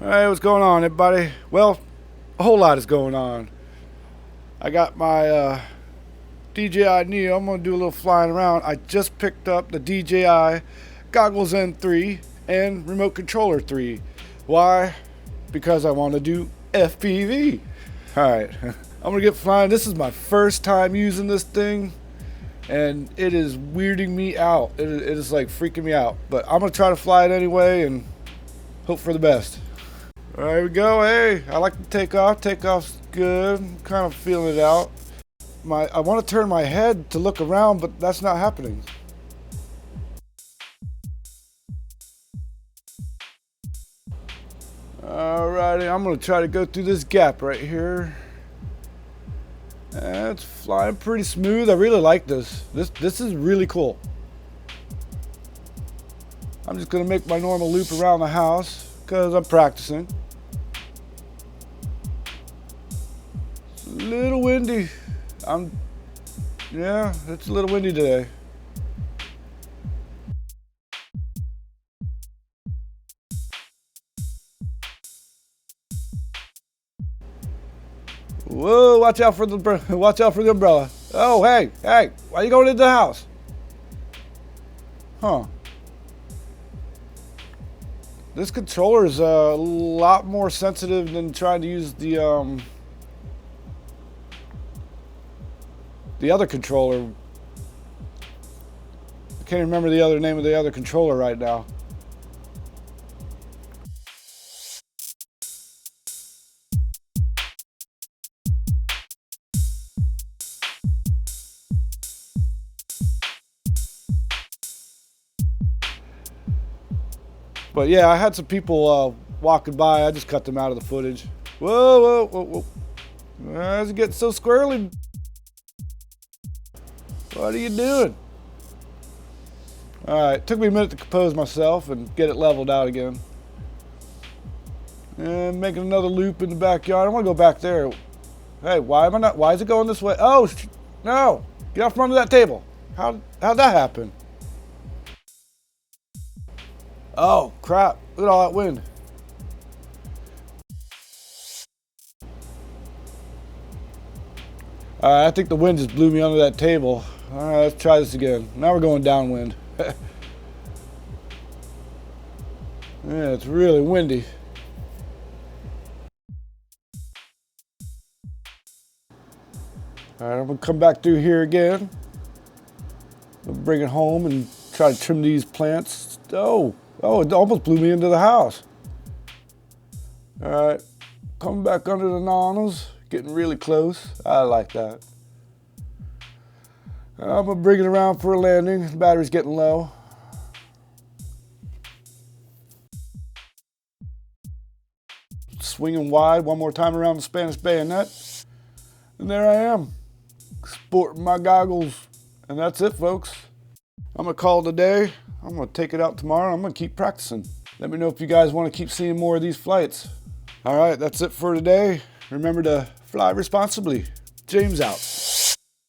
Hey, what's going on, everybody? Well, a whole lot is going on. I got my DJI NEO. I'm going to do a little flying around. I just picked up the DJI Goggles N3 and Remote Controller 3. Why? Because I want to do FPV. Alright, I'm going to get flying. This is my first time using this thing, and it is weirding me out. It is like freaking me out. But I'm going to try to fly it anyway and hope for the best. There we go. Hey, I like the takeoff. Takeoff's good. I'm kind of feeling it out. I want to turn my head to look around, but that's not happening. Alrighty, I'm going to try to go through this gap right here. It's flying pretty smooth. I really like this. This is really cool. I'm just going to make my normal loop around the house because I'm practicing. It's a little windy. Yeah, it's a little windy today. Whoa, watch out for the umbrella. Oh, hey, why are you going into the house? Huh. This controller is a lot more sensitive than trying to use the other controller. I can't remember the name of the other controller right now. But yeah, I had some people walking by. I just cut them out of the footage. Whoa, whoa, whoa, whoa. Why is it getting so squirrely? What are you doing? Alright, took me a minute to compose myself and get it leveled out again. And making another loop in the backyard. I want to go back there. Hey, why is it going this way? Oh, no. Get off from under that table. How'd that happen? Oh, crap. Look at all that wind. Alright, I think the wind just blew me under that table. Alright, let's try this again. Now we're going downwind. Yeah, it's really windy. Alright, I'm going to come back through here again. I'll bring it home and try to trim these plants. Oh, it almost blew me into the house. Alright, coming back under the nanas, getting really close. I like that. I'm gonna bring it around for a landing. The battery's getting low. Swinging wide one more time around the Spanish bayonet. And there I am, sporting my goggles. And that's it, folks. I'm gonna call it a day. I'm gonna take it out tomorrow. I'm gonna keep practicing. Let me know if you guys want to keep seeing more of these flights. All right, that's it for today. Remember to fly responsibly. James out.